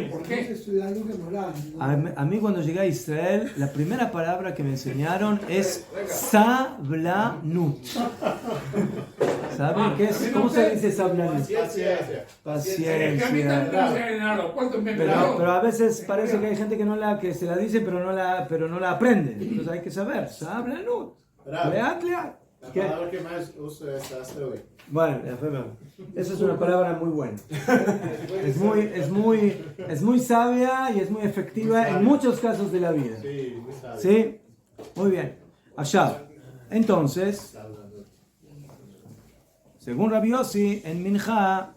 ¿Por qué? A mí cuando llegué a Israel, la primera palabra que me enseñaron es sablanut. ¿Saben qué es? ¿Cómo se dice sablanut? Paciencia. Pero a veces parece que hay gente que se la dice pero no la aprende. Entonces hay que saber. Sablanut. Leat. La palabra que más usaste hoy. Bueno, esa es una palabra muy buena. Es muy sabia y es muy efectiva en muchos casos de la vida. Sí, muy sabio. ¿Sí? Muy bien. Allá. Entonces, según Rabbi Yossi, en Minjá,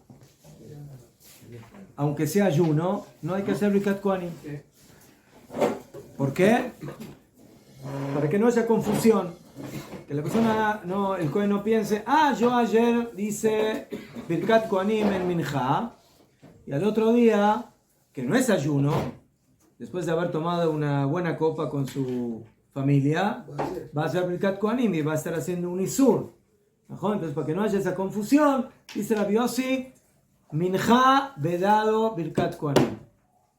aunque sea ayuno, no hay que hacer Birkat Kohanim. ¿Por qué? Para que no haya confusión. Que la persona, el Kohen no piense, yo ayer hice Birkat Kohanim en Minjá, y al otro día, que no es ayuno, después de haber tomado una buena copa con su familia, va a hacer Birkat Kohanim y va a estar haciendo un Isur. Entonces, para que no haya esa confusión, dice Rabbi Yossi, Minjá vedado Birkat Kohanim.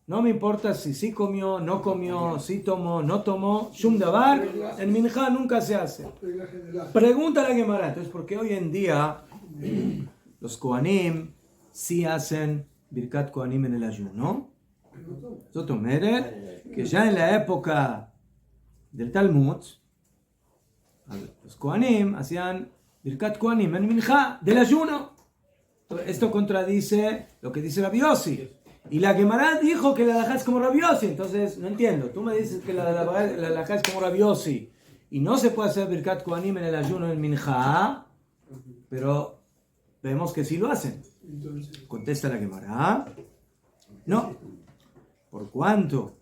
No me importa si sí comió, no comió, si tomó, no tomó, Shum Davar, en Minjá nunca se hace. Pregunta a la Gemara, entonces, ¿por qué hoy en día los Kohanim sí hacen Birkat Kohanim en el ayuno? Zoto Meret, que ya en la época del Talmud, los Kohanim hacían Birkat Kohanim en Minjá del ayuno. Esto contradice lo que dice Rabbi Yossi. Y la Gemara dijo que la halajá es como Rabbi Yossi, entonces no entiendo. Tú me dices que la halajá es como Rabbi Yossi y no se puede hacer Birkat Kohanim en el ayuno en Minjá, pero vemos que sí lo hacen. Contesta la Gemara. No. Por cuanto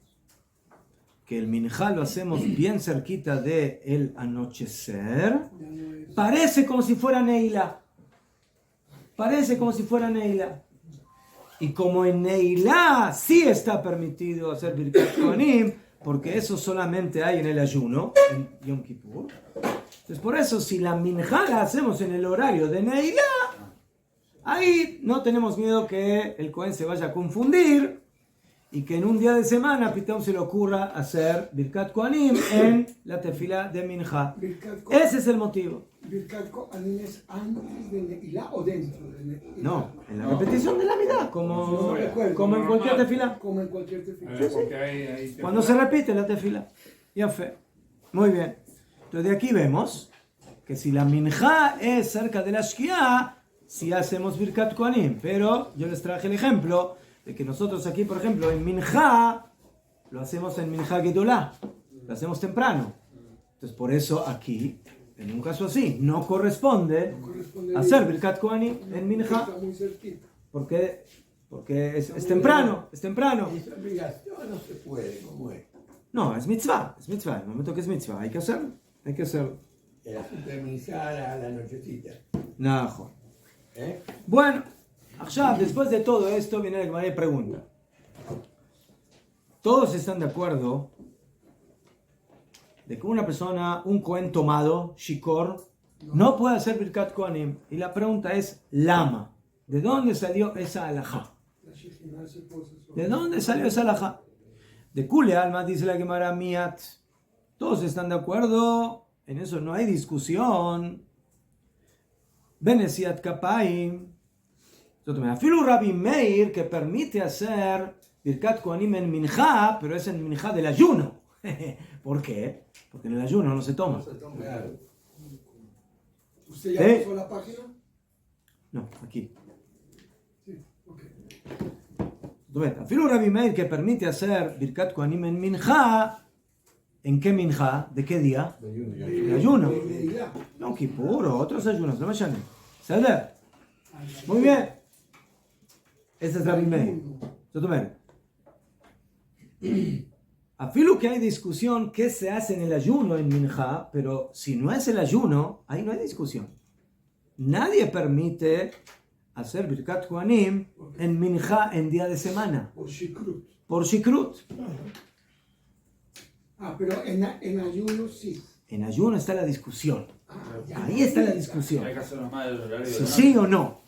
que el Minjá lo hacemos bien cerquita del anochecer, parece como si fuera Neila. Parece como si fuera Neila. Y como en Neilá sí está permitido hacer Birkat Kohanim, porque eso solamente hay en el ayuno, en Yom Kippur. Entonces por eso si la Minjá la hacemos en el horario de Neilá, ahí no tenemos miedo que el Kohen se vaya a confundir y que en un día de semana a Pitón se le ocurra hacer Birkat Kohanim en la tefila de Minjá. Ese es el motivo. ¿Birkat Kohanim es antes de Neilá o dentro de Neilá? No, en la repetición de la vida, como en cualquier tefila. Como en cualquier tefila. Cuando se repite la tefila. Ya fue. Muy bien. Entonces de aquí vemos que si la Minjá es cerca de la Shkia, sí hacemos Birkat Kohanim. Pero yo les traje el ejemplo de que nosotros aquí, por ejemplo, en Minjá, lo hacemos en Minjá Gedolá. Lo hacemos temprano. Entonces por eso aquí, en un caso así, no corresponde hacer Birkat Kohanim en Minjá. Porque es temprano. Es temprano. ¿Esa obligación no se puede? ¿Cómo es? No, es mitzvah. Es mitzvah. En el momento que es mitzvah, hay que hacerlo. Hay que hacerlo. El asunto de Minjá a la nochecita. No. Bueno, ya después de todo esto viene la Gemara y pregunta. ¿Todos están de acuerdo de que una persona, un Kohen tomado, shikor, no puede hacer Birkat Kohanim? Y la pregunta es, ¿lama? ¿De dónde salió esa halajá? ¿De dónde salió esa halajá? De Kule Alma, dice la Gemara Miat. Todos están de acuerdo, en eso no hay discusión. Benesiat Kapaim. Afilu Rabbi Meir, que permite hacer Birkat Kohanim en Minjá, pero es en Minjá del ayuno. ¿Por qué? Porque en el ayuno no se toma. Claro. ¿Usted ya puso la página? No, aquí. Sí, ok. Afilu Rabbi Meir, que permite hacer Birkat Kohanim en Minjá. ¿En qué Minjá? ¿De qué día? De ayuno. Yom Kippur o otros ayunos, no me llamen. ¿Saber? Muy bien. Este es Rabbi Meir. Afilo que hay discusión qué se hace en el ayuno en Minjá, pero si no es el ayuno, ahí no hay discusión. Nadie permite hacer Birkat Kohanim en Minjá en día de semana. Por Shikrut. Pero en ayuno sí. En ayuno está la discusión. Ahí está la discusión. Hay que hacerlo más del horario. Si sí o no.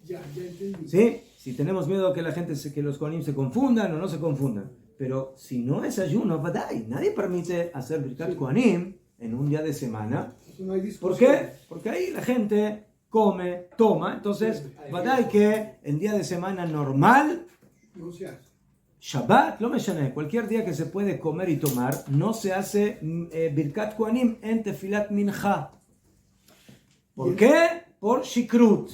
Ya entendí. ¿Sí? si tenemos miedo que la gente, que los Kohanim se confundan o no se confundan. Pero si no es ayuno, vadai, nadie permite hacer Birkat Kohanim en un día de semana. No hay ¿Por discusión. qué? Porque ahí la gente come, toma. Entonces, vadai que en día de semana normal, No se hace. Shabbat, lo mencioné, cualquier día que se puede comer y tomar, no se hace Birkat Kohanim en Tefilat Mincha. ¿Por qué? Por Shikrut.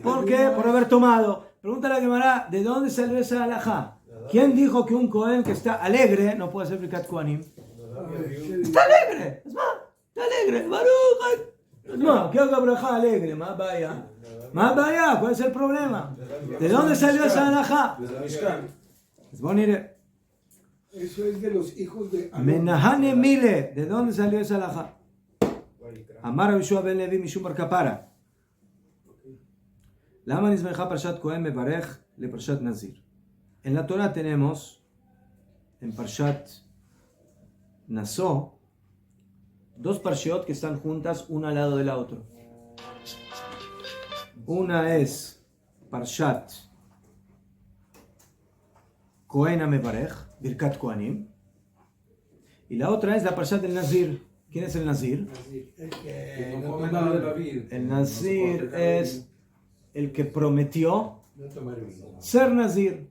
¿Por qué? Por haber tomado. Pregúntale a Gemara, ¿de dónde salió esa halajá? ¿Quién dijo que un Cohen que está alegre no puede hacer Birkat Kohanim? ¡Está alegre! Es más, está alegre. Baruch. Es más, ¿qué haga braja alegre? Más vaya. Más vaya, ¿cuál es el problema? ¿De dónde salió esa halajá? Es bonito. Eso es de los hijos de Aarón. Menahane Mile, ¿de dónde salió esa halajá? Amar Abishua ben Levi Mishum Bar Kapara. Lama Nizmeja Parshat Kohen Mevarech le Parshat Nazir. En la Torah tenemos, en Parshat Naso, dos parshiot que están juntas una al lado de la otra. Una es Parshat Kohen Mevarech, Birkat Kohanim, y la otra es la Parshat del Nazir. ¿Quién es el Nazir? El que No no come toma nada de vino. la vida. El Nazir es el que prometió No tomar vino. ser Nazir.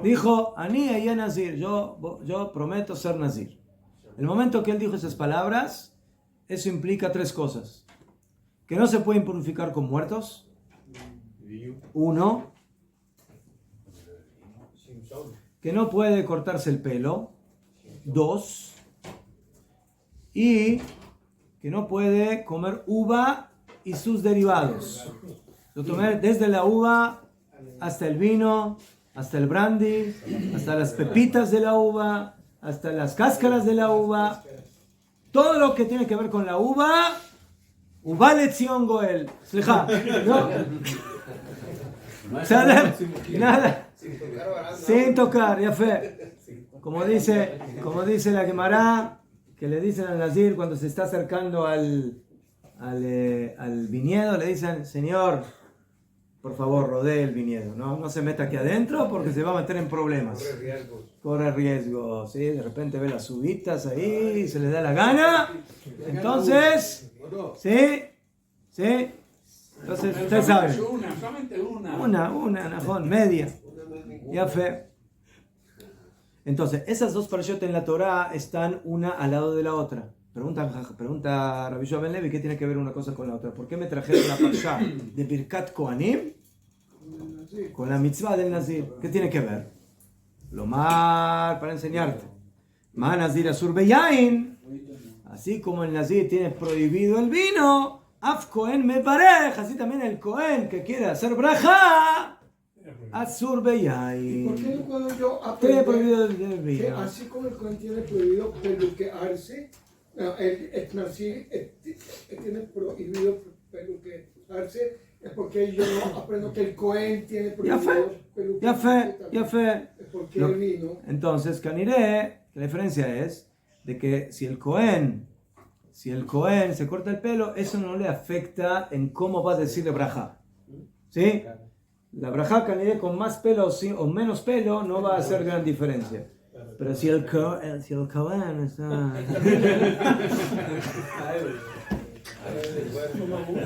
Dijo, Ani Aya Nazir, yo prometo ser Nazir. El momento que él dijo esas palabras, eso implica tres cosas. Que no se pueden purificar con muertos. Uno. Que no puede cortarse el pelo. Dos. Y que no puede comer uva y sus derivados. Lo tomé desde la uva hasta el vino, hasta el brandy, hasta las pepitas de la uva, hasta las cáscaras de la uva. Todo lo que tiene que ver con la uva, uva lección goel. Slicha, ¿no? Nada. Sin tocar, ya fe. Como dice la Gemara, que le dicen al Nazir cuando se está acercando al viñedo, le dicen, Señor, por favor, rodee el viñedo, no se meta aquí adentro porque se va a meter en problemas. Corre riesgo, ¿sí? De repente ve las uvitas ahí, se le da la gana. Entonces, ¿sí? Entonces, ustedes saben. Solamente una. Una, najón, media. Ya fe. Entonces, esas dos parashot en la Torah están una al lado de la otra. Pregunta Rabbi Yoshua ben Levi, ¿qué tiene que ver una cosa con la otra? ¿Por qué me trajeron la parashá de Birkat Kohanim con la mitzvah del Nazir? ¿Qué tiene que ver? Lo mal para enseñarte. Ma Nazir asur beyain. Así como el Nazir tiene prohibido el vino, Af Kohen me pareja, así también el Kohen que quiere hacer braja. Asur beyain. ¿Por qué no puedo yo Tiene aprender prohibido el que vino. así como el Cohen tiene prohibido peluquearse, el Nazir tiene prohibido peluquearse, es porque yo no aprendo que el Cohen tiene prohibido peluquearse? Ya fe. Es porque el vino. Entonces, Caniré, la diferencia es de que si el Cohen se corta el pelo, eso no le afecta en cómo va a decirle braja. ¿Sí? La braja Caniré con más pelo o menos pelo no va a hacer gran diferencia. Pero si el Cohen está...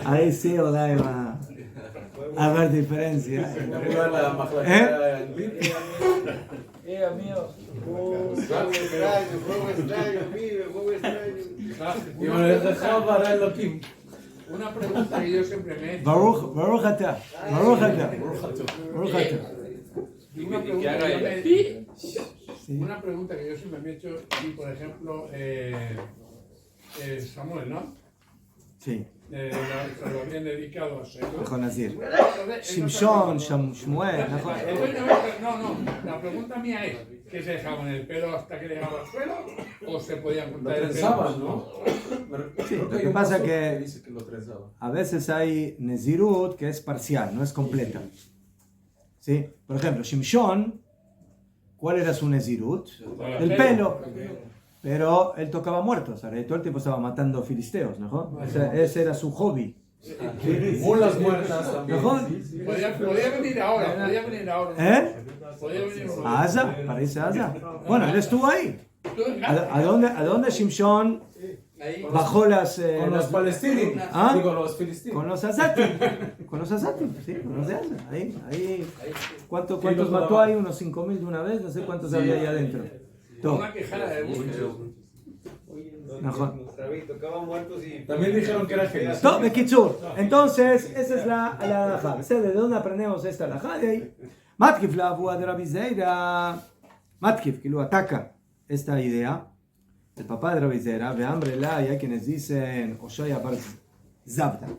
Ahí sí, Olay va a haber diferencia. amigo. Una pregunta que yo siempre me he hecho. Baruch ata. Una pregunta que yo siempre me he hecho, y por ejemplo, Samuel, ¿no? Sí. Se lo habían dedicado a Señor. נכון Nazir. Shimshon, Shmuel, נכון. No, la pregunta mía es, ¿que se dejaban el pelo hasta que llegaba al suelo? ¿O se podían Lo cortar el trenzaban, pelo? ¿no? Sí, lo que pasa que dice que lo trenzaban. a veces hay Nezirut que es parcial, no es completa. ¿Sí? Por ejemplo, Shimshon, ¿cuál era su Nezirut? El pelo. Pero él tocaba muertos, todo el tiempo estaba matando filisteos, ¿no? Ese era su hobby. Mulas muertas también. ¿Mejor? Podía venir ahora, podía venir ahora. ¿Eh? Podía venir uno. Asa, parece Asa. Bueno, él estuvo ahí. Tú en ¿A dónde Shimshon ahí. bajó las... Con los palestinos. ¿Ah? Digo, los filistinos. Con los asatim. Con los asatim, sí, con los de Asa. Ahí. ¿Cuántos los mató mataban? ahí? Unos 5.000 de una vez. No sé cuántos había ahí adentro. Todo. Una quejada de mucho. Mejor. También dijeron que era genial. Top, Bekitsur. Entonces, esa es la halajá. ¿De dónde aprendemos esta halajá? De ahí. Matkif la abúa de Rabbi Zeira. Matkif, que lo ataca esta idea. El papá de Rabbi Zeira, ve hambre la, y hay quienes dicen, Oshaya bar Zabda.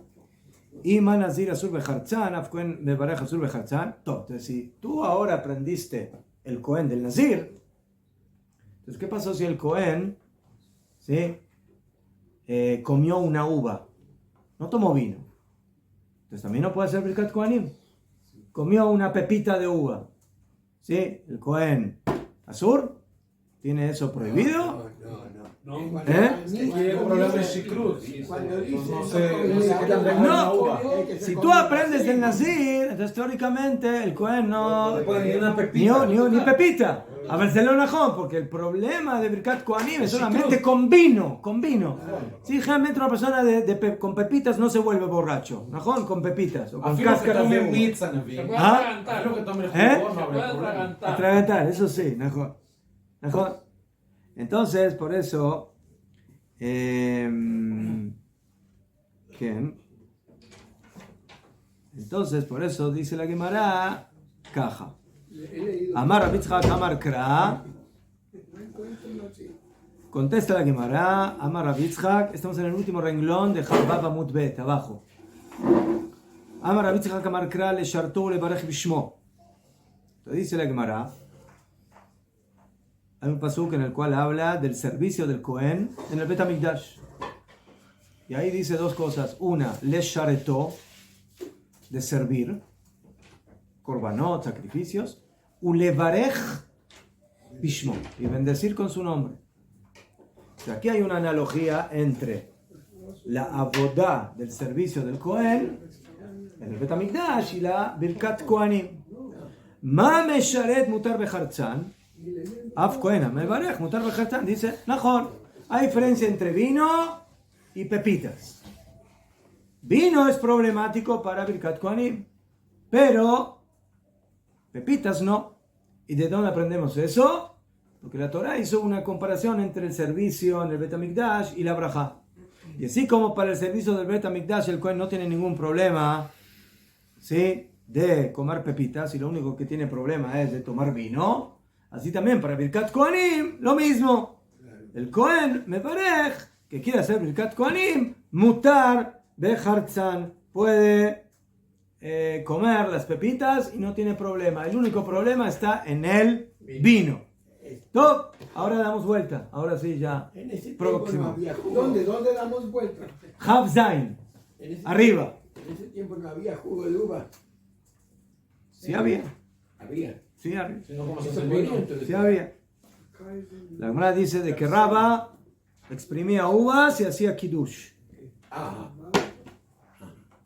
Y manazir azur bechartzan, afkuen mebarej azur bechartzan. Top, entonces si tú ahora aprendiste el Cohen del Nazir, entonces ¿qué pasó si el Cohen, ¿sí? Comió una uva, no tomó vino? Entonces también no puede hacer Birkat Kohanim. Comió una pepita de uva, ¿sí? El Cohen Azur tiene eso prohibido. Tiene problemas de shikrut. Cuando dice, No sé qué tan lejos No. una uva. Si tú aprendes del Nazir, entonces teóricamente el Cohen no... Ni una pepita. Ni pepita. A ver, se lo najón, porque el problema de Birkat Kohanim es solamente con vino. Sí, generalmente una persona con pepitas no se vuelve borracho. Najón, con pepitas o con Afilo que cáscaras de tome uva. pizza, Se Naví. puede ¿Ah? atragantar. Afilo que tome el ¿Eh? jugo, no Se habrá puede problema. atragantar. Atragantar, eso sí, najón. Entonces, por eso... ¿Quién? Entonces, por eso dice la Gemara, caja. he leído. Amar Rabbi Yitzhak Amar Kra. Contesta la Gemara, Amar Rabbi Yitzhak. Estamos en el último renglón de Chabab Amud Bet, abajo. Amar Rabbi Yitzhak Amar Kra le shartu le barej bishmo. Entonces dice la Gemara, hay un pasuk en el cual habla del servicio del Cohen en el Bet HaMikdash. Y ahí dice dos cosas. Una, le sharetó, de servir, korbanot, sacrificios, ulevarej bishmo, y bendecir con su nombre. O sea, aquí hay una analogía entre la abodá del servicio del Cohen en el Bet HaMikdash y la Birkat Kohanim. Ma mesharet mutar bechartzan, af Kohen mevarej mutar bechartzan. Dice, mejor, hay diferencia entre vino y pepitas. Vino es problemático para Birkat Kohanim, pero pepitas no. ¿Y de dónde aprendemos eso? Porque la Torah hizo una comparación entre el servicio en el Bet HaMikdash y la brajá. Y así como para el servicio del Bet HaMikdash el Kohen no tiene ningún problema, ¿sí?, de comer pepitas, y lo único que tiene problema es de tomar vino, así también para Birkat Kohanim, lo mismo. El Kohen mevarej, que quiere hacer Birkat Kohanim, mutar bechartzan, puede comer las pepitas y no tiene problema. El único problema está en el vino. Top. Ahora damos vuelta. Ahora sí, ya. En ese tiempo Próximo. no había jugo. ¿Dónde damos vuelta? Hav Zain. En ese Arriba. En ese tiempo no había jugo de uva. Sí había. Había. Sí había. Si no, ¿cómo se Eso hace el ponía, vino? entonces. Sí había. La Gemara dice de que Raba exprimía uvas y hacía kiddush. Ah,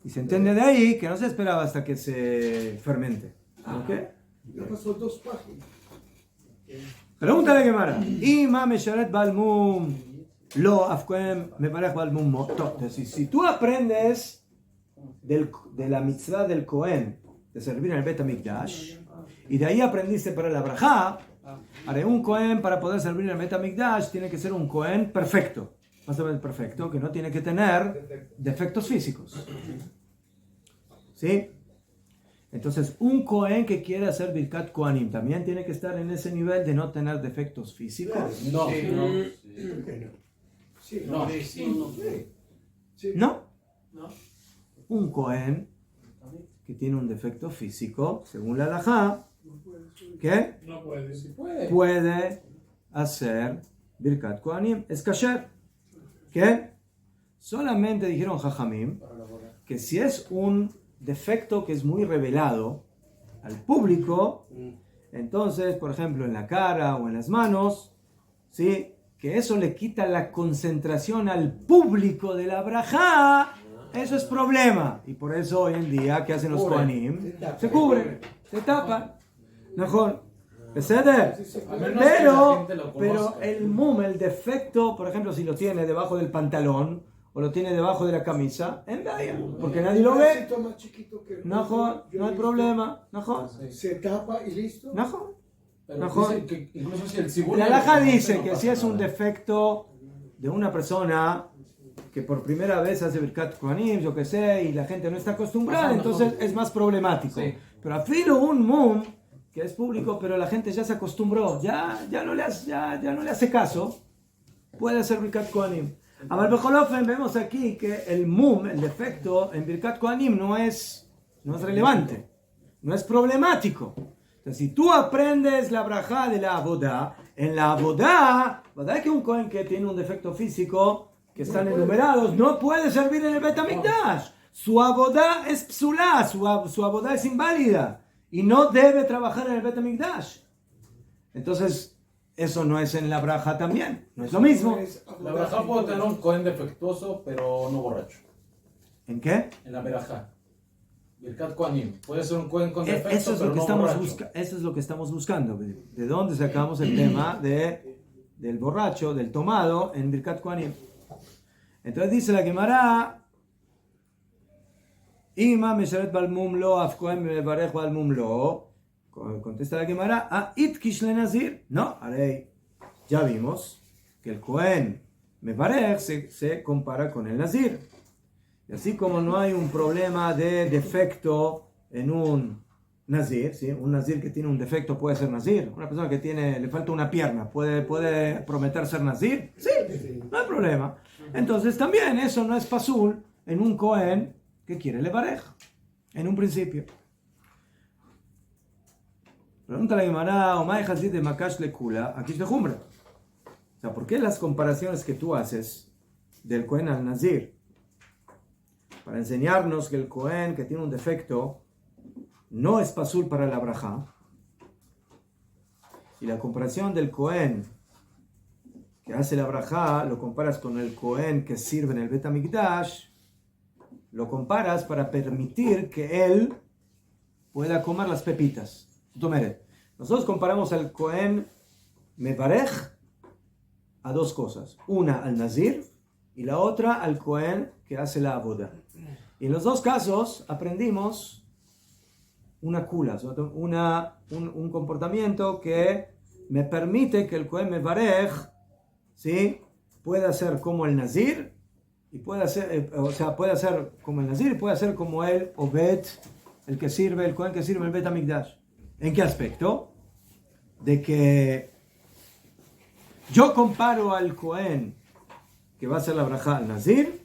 Y se entiende de ahí que no se esperaba hasta que se fermente. ¿Ok? ya pasó 2 páginas. Pregúntale a Gemara. Ima mesharet balmum lo afkoem mevarech balmum mo. Entonces, si tú aprendes de la mitzvah del Cohen de servir en el Bet HaMikdash, y de ahí aprendiste para la brajá, haré un Cohen para poder servir en el Bet HaMikdash tiene que ser un Cohen perfecto. Más o menos perfecto, que no tiene que tener defectos físicos. ¿Sí? Entonces, un Cohen que quiere hacer Birkat Kohanim también tiene que estar en ese nivel de no tener defectos físicos. No. ¿Por qué no? Sí, No. sí. No. Un Cohen que tiene un defecto físico, según la halajá, ¿qué? No puede. Puede hacer Birkat Kohanim. Es kasher. ¿Qué? Solamente dijeron Jajamim que si es un defecto que es muy revelado al público, entonces, por ejemplo, en la cara o en las manos, ¿sí?, que eso le quita la concentración al público de la brajá, eso es problema. Y por eso hoy en día, ¿qué hacen los Kohanim? Se cubren, se tapan. Mejor. ¿Beseder? Pero el mum, el defecto, por ejemplo, si lo tiene debajo del pantalón o lo tiene debajo de la camisa, en vaya, porque nadie lo ve. No hay problema. Se tapa y listo. Pero dice que incluso si el cibul La halajá dice que si es un defecto de una persona que por primera vez hace Birkat Kohanim, yo que sé, y la gente no está acostumbrada, entonces es más problemático. Sí. Pero afilo un mum que es público, pero la gente ya se acostumbró, ya no le hace caso, puede hacer Birkat Kohanim. A Bejolofen vemos aquí que el mum, el defecto en Birkat Kohanim no es relevante, no es problemático. Entonces, si tú aprendes la brajá de la abodá, en la abodá, ¿verdad que un Kohen que tiene un defecto físico, que están enumerados, no puede servir en el Bet HaMikdash? Su abodá es psulá, su abodá es inválida y no debe trabajar en el Bet HaMikdash. Entonces, eso no es en la braja también, no es lo mismo. La verajá puede tener un Cohen defectuoso, pero no borracho. ¿En qué? En la verajá. Birkat Kohanim. Puede ser un Cohen con defecto, Eso es pero lo que no estamos borracho. eso es lo que estamos buscando. ¿De dónde sacamos el tema del borracho, del tomado en Birkat Kohanim? Entonces dice la Gemara, Ima Mesharet Bal Mum Lo, Af Kohen Mevarech Bal Mum Lo. Contesta la Gemara, a Itkish le Nazir. No, haré. Ya vimos que el Kohen Mevarech se compara con el Nazir. Y así como no hay un problema de defecto en un Nazir, ¿sí? Un Nazir que tiene un defecto puede ser Nazir. Una persona que le falta una pierna, ¿puede prometer ser Nazir? Sí, no hay problema. Entonces también eso no es pasul en un Kohen que quiere levarej, en un principio. Pregunta la Gemara, Omay Hazid de Makash le Kula, aquí te jumbra. O sea, ¿por qué las comparaciones que tú haces del Kohen al Nazir? Para enseñarnos que el Kohen que tiene un defecto no es pasul para la brajá. Y la comparación del Kohen que hace la brajá, lo comparas con el Kohen que sirve en el Bet HaMikdash, lo comparas para permitir que él pueda comer las pepitas. Nosotros comparamos al Kohen Mevarech a dos cosas. Una al Nazir y la otra al Kohen que hace la aboda. Y en los dos casos aprendimos una kula, un comportamiento que me permite que el Kohen Mevarech, ¿sí?, pueda ser como el Nazir y puede hacer, puede hacer como el Nazir y puede hacer como el Obed, el Kohen que sirve en el Bet HaMikdash. ¿En qué aspecto? De que yo comparo al Kohen que va a hacer la brajá al Nazir,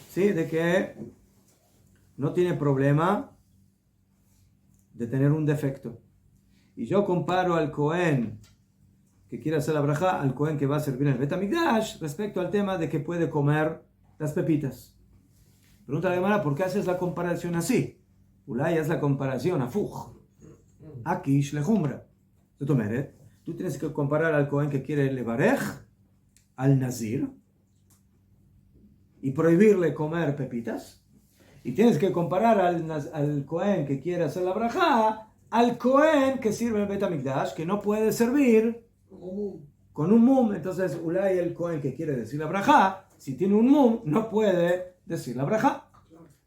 ¿sí?, de que no tiene problema de tener un defecto. Y yo comparo al Kohen que quiere hacer la brajá al Kohen que va a servir en el Bet HaMikdash respecto al tema de que puede comer las pepitas. Pregunta la Gemara, ¿por qué haces la comparación así? Ulay es la comparación a Fuj. Aquí Shlejumbra. Tú tienes que comparar al Kohen que quiere levarej al Nazir y prohibirle comer pepitas. Y tienes que comparar al Kohen que quiere hacer la brajá al Kohen que sirve en el Bet HaMikdash, que no puede servir con un mum. Entonces, Ulay, el Kohen que quiere decir la brajá, si tiene un mum, no puede decir la brajá.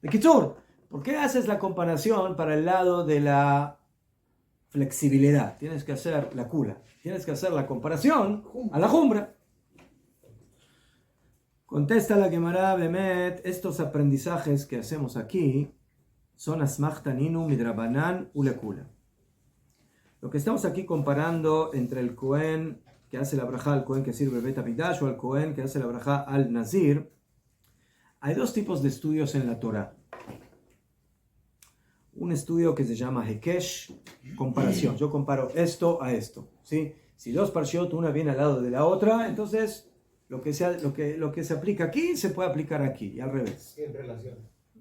De Kitzur, ¿por qué haces la comparación para el lado de la flexibilidad? Tienes que hacer la kula, tienes que hacer la comparación a la jumbra. Contesta la Gemara Bemet, estos aprendizajes que hacemos aquí son asmachtaninu midrabanan ulekula. Lo que estamos aquí comparando entre el Kohen que hace la brajá al Kohen que sirve el Bet HaMikdash o al Kohen que hace la brajá al Nazir, hay dos tipos de estudios en la Torah. Un estudio que se llama Hekesh, comparación. Yo comparo esto a esto, ¿sí? Si dos parshiot, una viene al lado de la otra, entonces lo que se aplica aquí se puede aplicar aquí y al revés. En relación.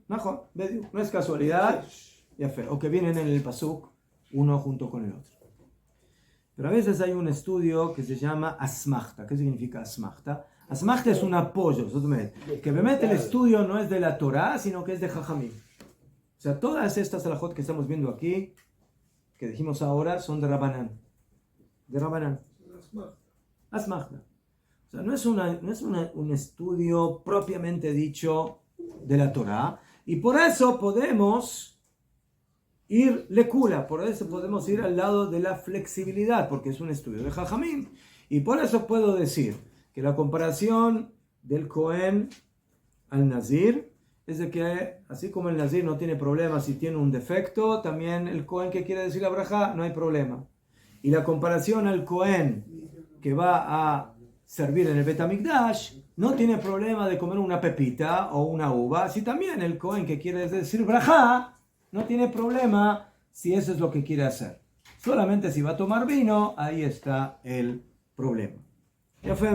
No es casualidad, o que vienen en el pasuk uno junto con el otro. Pero a veces hay un estudio que se llama asmachta. ¿Qué significa asmachta? Asmachta es un apoyo, que realmente el estudio no es de la Torah, sino que es de Jajamim. O sea, todas estas alajot que estamos viendo aquí, que dijimos ahora, son de Rabbanán. De Rabbanán. Asmachta. O sea, no es un estudio propiamente dicho de la Torah, y por eso podemos ir lecula, por eso podemos ir al lado de la flexibilidad, porque es un estudio de Jajamim. Y por eso puedo decir que la comparación del Cohen al Nazir es de que, así como el Nazir no tiene problema si tiene un defecto, también el Cohen que quiere decir la braja no hay problema. Y la comparación al Cohen que va a servir en el Bet HaMikdash no tiene problema de comer una pepita o una uva, así también el Cohen que quiere decir braja no tiene problema si eso es lo que quiere hacer. Solamente si va a tomar vino, ahí está el problema. Ya fue.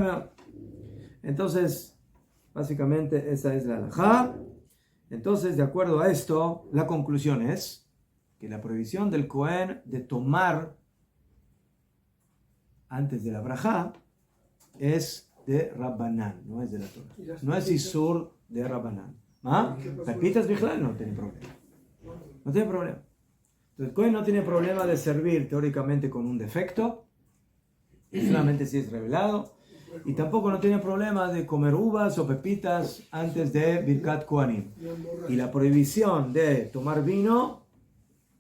Entonces, básicamente esa es la halajá. Entonces, de acuerdo a esto, la conclusión es que la prohibición del Cohen de tomar antes de la brajá es de Rabbanán, no es de la Torah. No es Isur de Rabbanán. ¿Ah? Pepitas Bijlal no tiene problema. No tiene problema. Entonces, el Cohen no tiene problema de servir teóricamente con un defecto, solamente si es revelado, y tampoco no tiene problema de comer uvas o pepitas antes de Birkat Kohanim. Y la prohibición de tomar vino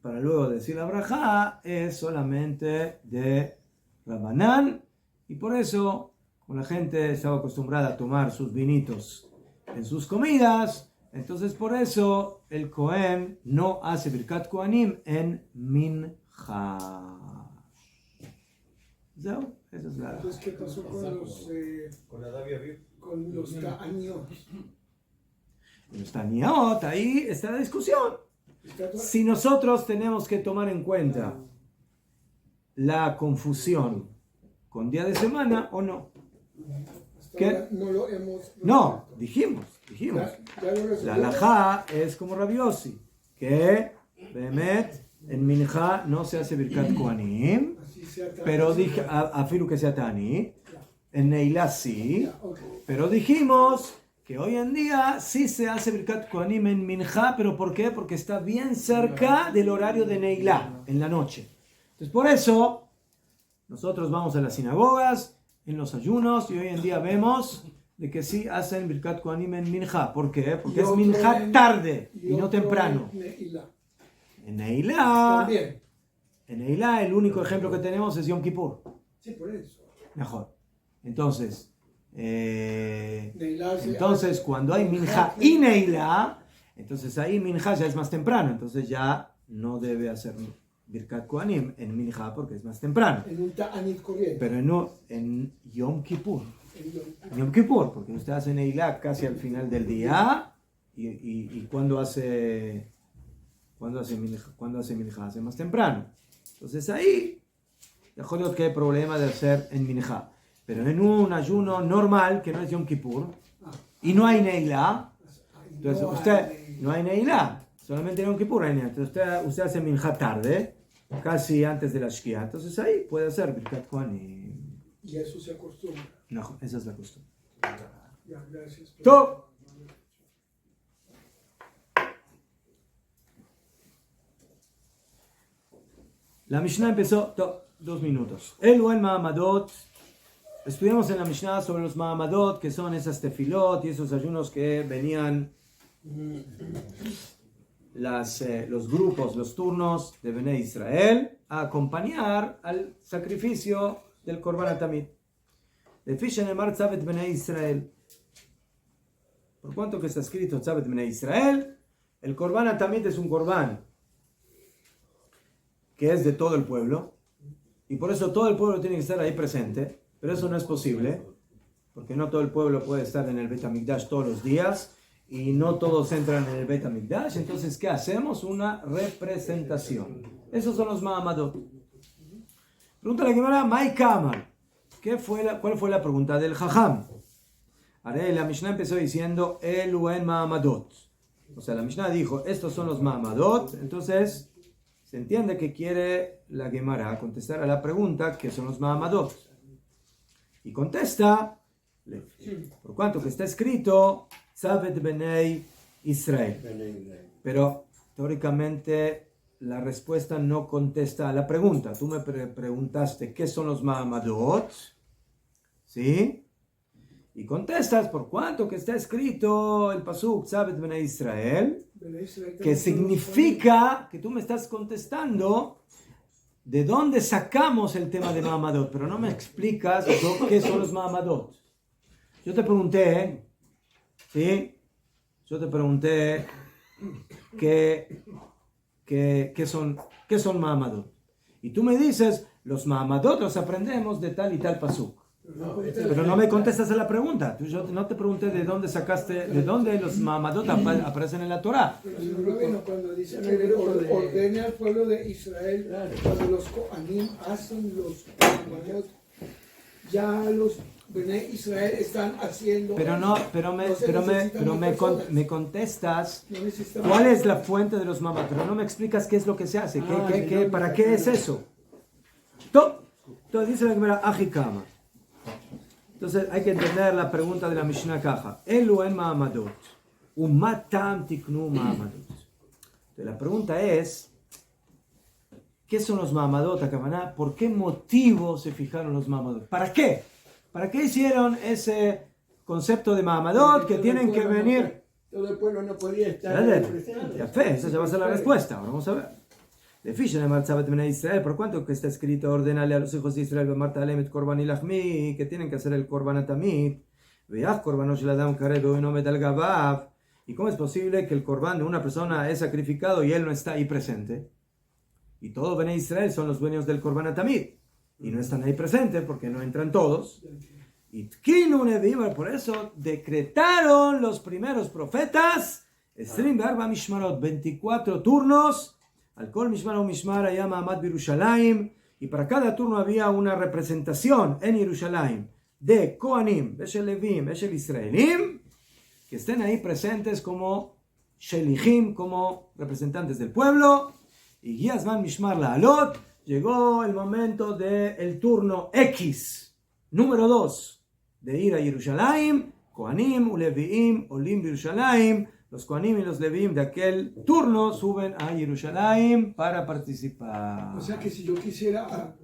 para luego decir la brajá es solamente de Rabbanán, y por eso, como la gente estaba acostumbrada a tomar sus vinitos en sus comidas, entonces por eso el Cohen no hace Birkat Kohanim en Mincha. ¿Esa es la... Entonces, ¿qué pasó con los ta'aniot? Los ta'aniot, ahí está la discusión. Si nosotros tenemos que tomar en cuenta la confusión con día de semana o no. ¿Qué? No lo hemos... No, dijimos. La halajá es como Rabbi Yossi, que Behemet en Mincha no se hace Birkat Kohanim, pero dije, afilu que sea Tani, en Neilá sí, pero dijimos que hoy en día sí se hace Birkat Kohanim en Mincha, pero ¿por qué? Porque está bien cerca del horario de Neilá, en la noche. Entonces por eso nosotros vamos a las sinagogas, en los ayunos, y hoy en día vemos de que sí hacen Birkat Kohanim en Mincha. ¿Por qué? Porque es Mincha tarde y no temprano. En Neilá, el único ejemplo que tenemos es Yom Kippur. Sí, por eso. Mejor. Entonces, cuando hay Mincha y Neilá, entonces ahí Mincha ya es más temprano. Entonces ya no debe hacer Birkat Kohanim en Mincha porque es más temprano. En un ta'anit corriente. Pero en Yom Kippur. En Yom Kippur, porque usted hace Neilá casi al final del día. Y cuando hace Mincha, hace más temprano. Entonces ahí, dejó que hay problema de hacer en Mincha. Pero en un ayuno normal, que no es Yom Kippur, y no hay Neilá, entonces usted, no hay Neilá, solamente en Yom Kippur hay Neilá. Entonces usted hace Mincha tarde, casi antes de la Shkia. Entonces ahí puede hacer Birkat Kohanim. Y eso se acostumbra. No, esa es la costumbre. Ya, gracias. ¡Top! La Mishnah empezó 2 minutos. El Ma'amadot. Estudiamos en la Mishnah sobre los Ma'amadot, que son esas tefilot y esos ayunos que venían los grupos, los turnos de Bnei Israel a acompañar al sacrificio del Korban HaTamid. De Fishen Emar Tzavet Bnei Israel. Por cuanto que está escrito Tzavet Bnei Israel, el Korban HaTamid es un Korban que es de todo el pueblo, y por eso todo el pueblo tiene que estar ahí presente, pero eso no es posible, porque no todo el pueblo puede estar en el Bet HaMikdash todos los días, y no todos entran en el Bet HaMikdash. Entonces, ¿qué hacemos? Una representación. Esos son los Ma'amadot. Pregunta la Gemara, Mai Kamar. ¿Cuál fue la pregunta del Jajam? La Mishnah empezó diciendo, Eluen Ma'amadot. O sea, la Mishnah dijo, estos son los Ma'amadot. Entonces se entiende que quiere la Gemara contestar a la pregunta, ¿qué son los Ma'amadot? Y contesta Levi. Por cuanto que está escrito, Sabet Benei Israel. Pero teóricamente la respuesta no contesta a la pregunta. Tú me preguntaste qué son los Ma'amadot, ¿sí? Y contestas por cuanto que está escrito el pasuk Sabet Benei Israel, que significa que tú me estás contestando de dónde sacamos el tema de Ma'amadot, pero no me explicas qué son los Ma'amadot. Yo te pregunté, ¿sí? Yo te pregunté qué son Ma'amadot. Y tú me dices, los Ma'amadot los aprendemos de tal y tal pasuk. Pero no me contestas a la pregunta. Yo no te pregunté de dónde sacaste, de dónde los Ma'amadot aparecen en la Torá. Cuando dice que ordene al pueblo de Israel, cuando los Kohanim hacen los Ma'amadot, ya los Bnei Israel están haciendo. Me contestas cuál es la fuente de los Ma'amadot, pero no me explicas qué es lo que se hace, para qué es eso. Entonces dice la Gemara, Ajikama. Entonces hay que entender la pregunta de la Mishnah Kaja. Elu en Ma'amadot. Umatam tiknu Ma'amadot. Entonces la pregunta es, ¿qué son los Ma'amadot, Akabaná? ¿Por qué motivo se fijaron los Ma'amadot? ¿Para qué? ¿Para qué hicieron ese concepto de Ma'amadot que tienen que venir? Todo el pueblo no podía estar presente. Ya fe, esa ya va a ser la respuesta. Ahora vamos a ver. De Fisher de Israel, por cuanto que está escrito, ordenale a los hijos de Israel, Marta Alemet Korban y Lachmi, que tienen que hacer el Korban Atamid, Veach Korbanos el Adam Karego y no Metal Gabav. ¿Y cómo es posible que el Korban de una persona es sacrificado y él no está ahí presente? Y todos Bnei Israel son los dueños del Korban Atamid y no están ahí presentes porque no entran todos. Y por eso decretaron los primeros profetas 24 turnos. Al Kol Mishmar o Mishmar allá Ma'amad Birushalayim, y para cada turno había una representación en Yerushalayim de Kohanim, Beshel Levim, Beshel Israelim, que estén ahí presentes como Shelichim, como representantes del pueblo. Y Giazman Mishmar La'alot, llegó el momento del turno X, número 2, de ir a Yerushalayim, Kohanim, Uleviim, Olim Birushalayim. Los Kohanim y los Levim de aquel turno suben a Yerushalayim para participar. O sea que si yo quisiera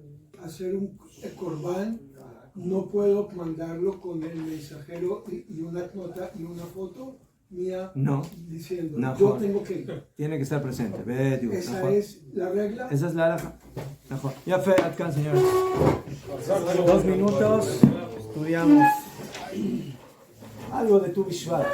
hacer un Korban, no puedo mandarlo con el mensajero y una nota y una foto mía diciendo, no, yo tengo que ir. Tiene que estar presente. Esa es la regla. Esa es la halajá. Ya fe, Atkan, señores. 2 minutos, estudiamos algo de Tu Bishvat.